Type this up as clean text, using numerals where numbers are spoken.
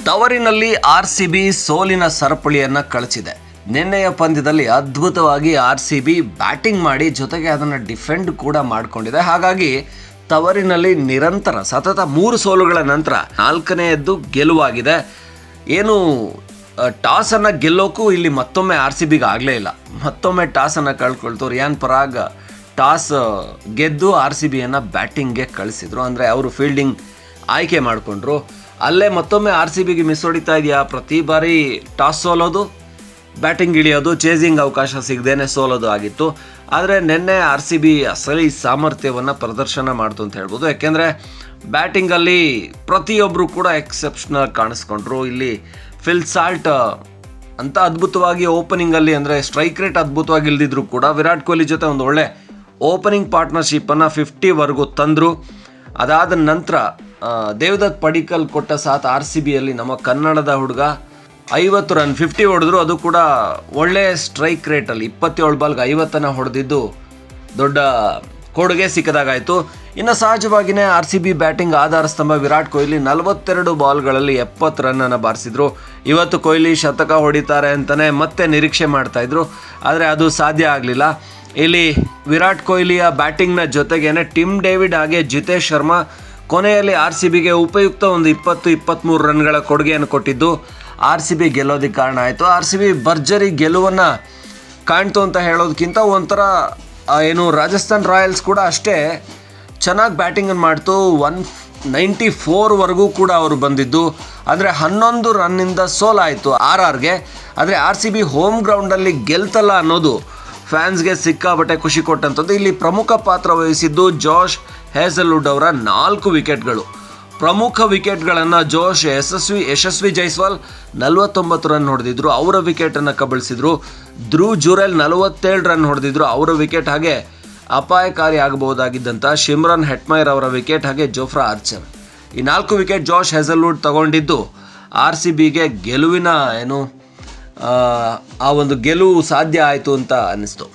ತವರಿನಲ್ಲಿ RCB ಸೋಲಿನ ಸರಪಳಿಯನ್ನು ಕಳಚಿದೆ. ನಿನ್ನೆಯ ಪಂದ್ಯದಲ್ಲಿ ಅದ್ಭುತವಾಗಿ RCB ಬ್ಯಾಟಿಂಗ್ ಮಾಡಿ ಜೊತೆಗೆ ಅದನ್ನು ಡಿಫೆಂಡ್ ಕೂಡ ಮಾಡಿಕೊಂಡಿದೆ. ಹಾಗಾಗಿ ತವರಿನಲ್ಲಿ ನಿರಂತರ ಸತತ 3 ಸೋಲುಗಳ ನಂತರ 4ನೇಯದ್ದು ಗೆಲುವಾಗಿದೆ. ಏನು ಟಾಸನ್ನು ಗೆಲ್ಲೋಕ್ಕೂ ಇಲ್ಲಿ ಮತ್ತೊಮ್ಮೆ RCBಗೆ ಆಗಲೇ ಇಲ್ಲ. ಮತ್ತೊಮ್ಮೆ ಟಾಸನ್ನು ಕಳ್ಕೊಳ್ತು. ರಿಯಾನ್ ಪರಾಗ್ ಟಾಸ್ ಗೆದ್ದು RCBಯನ್ನು ಬ್ಯಾಟಿಂಗ್ಗೆ ಕಳಿಸಿದ್ರು. ಅಂದರೆ ಅವರು ಫೀಲ್ಡಿಂಗ್ ಆಯ್ಕೆ ಮಾಡಿಕೊಂಡ್ರು. ಅಲ್ಲೇ ಮತ್ತೊಮ್ಮೆ RCBಗೆ ಮಿಸ್ ಹೊಡಿತಾ ಇದೆಯಾ, ಪ್ರತಿ ಬಾರಿ ಟಾಸ್ ಸೋಲೋದು, ಬ್ಯಾಟಿಂಗ್ ಇಳಿಯೋದು, ಚೇಸಿಂಗ್ ಅವಕಾಶ ಸಿಗದೇನೆ ಸೋಲೋದು ಆಗಿತ್ತು. ಆದರೆ ನಿನ್ನೆ RCB ಅಸಲಿ ಸಾಮರ್ಥ್ಯವನ್ನು ಪ್ರದರ್ಶನ ಮಾಡ್ತು ಅಂತ ಹೇಳ್ಬೋದು. ಯಾಕೆಂದರೆ ಬ್ಯಾಟಿಂಗಲ್ಲಿ ಪ್ರತಿಯೊಬ್ಬರು ಕೂಡ ಎಕ್ಸೆಪ್ಷನಲ್ ಕಾಣಿಸ್ಕೊಂಡ್ರು. ಇಲ್ಲಿ ಫಿಲ್ ಸಾಲ್ಟ್ ಅಂತ ಅದ್ಭುತವಾಗಿ ಓಪನಿಂಗಲ್ಲಿ ಅಂದರೆ ಸ್ಟ್ರೈಕ್ ರೇಟ್ ಅದ್ಭುತವಾಗಿ ಇಲ್ದಿದ್ರು ಕೂಡ ವಿರಾಟ್ ಕೊಹ್ಲಿ ಜೊತೆ ಒಂದು ಒಳ್ಳೆ ಓಪನಿಂಗ್ ಪಾರ್ಟ್ನರ್ಶಿಪ್ಪನ್ನು 50ವರೆಗೂ ತಂದರು. ಅದಾದ ನಂತರ ದೇವದತ್ ಪಡಿಕ್ಕಲ್ ಕೊಟ್ಟ ಸಾಥ್ RCBಯಲ್ಲಿ ನಮ್ಮ ಕನ್ನಡದ ಹುಡುಗ 50 ರನ್ 50 ಹೊಡೆದ್ರು. ಅದು ಕೂಡ ಒಳ್ಳೆ ಸ್ಟ್ರೈಕ್ ರೇಟಲ್ಲಿ 27 ಬಾಲ್ಗೆ 50 ಹೊಡೆದಿದ್ದು ದೊಡ್ಡ ಕೊಡುಗೆ ಸಿಕ್ಕದಾಗಾಯಿತು. ಇನ್ನು ಸಹಜವಾಗಿಯೇ RCB ಬ್ಯಾಟಿಂಗ್ ಆಧಾರ ಸ್ತಂಭ ವಿರಾಟ್ ಕೊಹ್ಲಿ 42 ಬಾಲ್ಗಳಲ್ಲಿ 70 ರನ್ನನ್ನು ಬಾರಿಸಿದ್ರು. ಇವತ್ತು ಕೊಹ್ಲಿ ಶತಕ ಹೊಡಿತಾರೆ ಅಂತಲೇ ಮತ್ತೆ ನಿರೀಕ್ಷೆ ಮಾಡ್ತಾಯಿದ್ರು. ಆದರೆ ಅದು ಸಾಧ್ಯ ಆಗಲಿಲ್ಲ. ಇಲ್ಲಿ ವಿರಾಟ್ ಕೊಹ್ಲಿಯ ಬ್ಯಾಟಿಂಗ್ನ ಜೊತೆಗೇನೆ ಟಿಮ್ ಡೇವಿಡ್ ಹಾಗೆ ಜಿತೇಶ್ ಶರ್ಮಾ ಕೊನೆಯಲ್ಲಿ RCBಗೆ ಉಪಯುಕ್ತ ಒಂದು 20-23 ರನ್ಗಳ ಕೊಡುಗೆಯನ್ನು ಕೊಟ್ಟಿದ್ದು RCB ಗೆಲ್ಲೋದಕ್ಕೆ ಕಾರಣ ಆಯಿತು. RCB ಭರ್ಜರಿ ಗೆಲುವನ್ನು ಕಾಣ್ತು ಅಂತ ಹೇಳೋದಕ್ಕಿಂತ ಒಂಥರ ಏನು ರಾಜಸ್ಥಾನ್ ರಾಯಲ್ಸ್ ಕೂಡ ಅಷ್ಟೇ ಚೆನ್ನಾಗಿ ಬ್ಯಾಟಿಂಗನ್ನು ಮಾಡ್ತು. 194ವರೆಗೂ ಕೂಡ ಅವರು ಬಂದಿದ್ದು. ಅಂದರೆ 11 ರನ್ನಿಂದ ಸೋಲಾಯಿತು RRಗೆ. ಆದರೆ RCB ಹೋಮ್ ಗ್ರೌಂಡಲ್ಲಿ ಗೆಲ್ತಲ್ಲ ಅನ್ನೋದು ಫ್ಯಾನ್ಸ್ಗೆ ಸಿಕ್ಕಾಬಟ್ಟೆ ಖುಷಿ ಕೊಟ್ಟಂಥದ್ದು. ಇಲ್ಲಿ ಪ್ರಮುಖ ಪಾತ್ರ ವಹಿಸಿದ್ದು ಜೋಶ್ ಹೇಸಲ್ವುಡ್ ಅವರ 4 ವಿಕೆಟ್ಗಳು. ಪ್ರಮುಖ ವಿಕೆಟ್ಗಳನ್ನು ಜೋಶ್ ಯಶಸ್ವಿ ಜೈಸ್ವಾಲ್ 49 ರನ್ ಹೊಡೆದಿದ್ರು, ಅವರ ವಿಕೆಟನ್ನು ಕಬಳಿಸಿದ್ರು. ಧ್ರುವ್ ಜುರೆಲ್ 47 ರನ್ ಹೊಡೆದಿದ್ರು, ಅವರ ವಿಕೆಟ್. ಹಾಗೆ ಅಪಾಯಕಾರಿ ಆಗಬಹುದಾಗಿದ್ದಂಥ ಶಿಮ್ರನ್ ಹೆಟ್ಮೈರ್ ಅವರ ವಿಕೆಟ್, ಹಾಗೆ ಜೋಫ್ರಾ ಆರ್ಚರ್. ಈ 4 ವಿಕೆಟ್ ಜೋಶ್ ಹೇಸಲ್ವುಡ್ ತಗೊಂಡಿದ್ದು RCBಗೆ ಗೆಲುವಿನ ಆ ಒಂದು ಗೆಲುವು ಸಾಧ್ಯ ಆಯಿತು ಅಂತ ಅನ್ನಿಸ್ತು.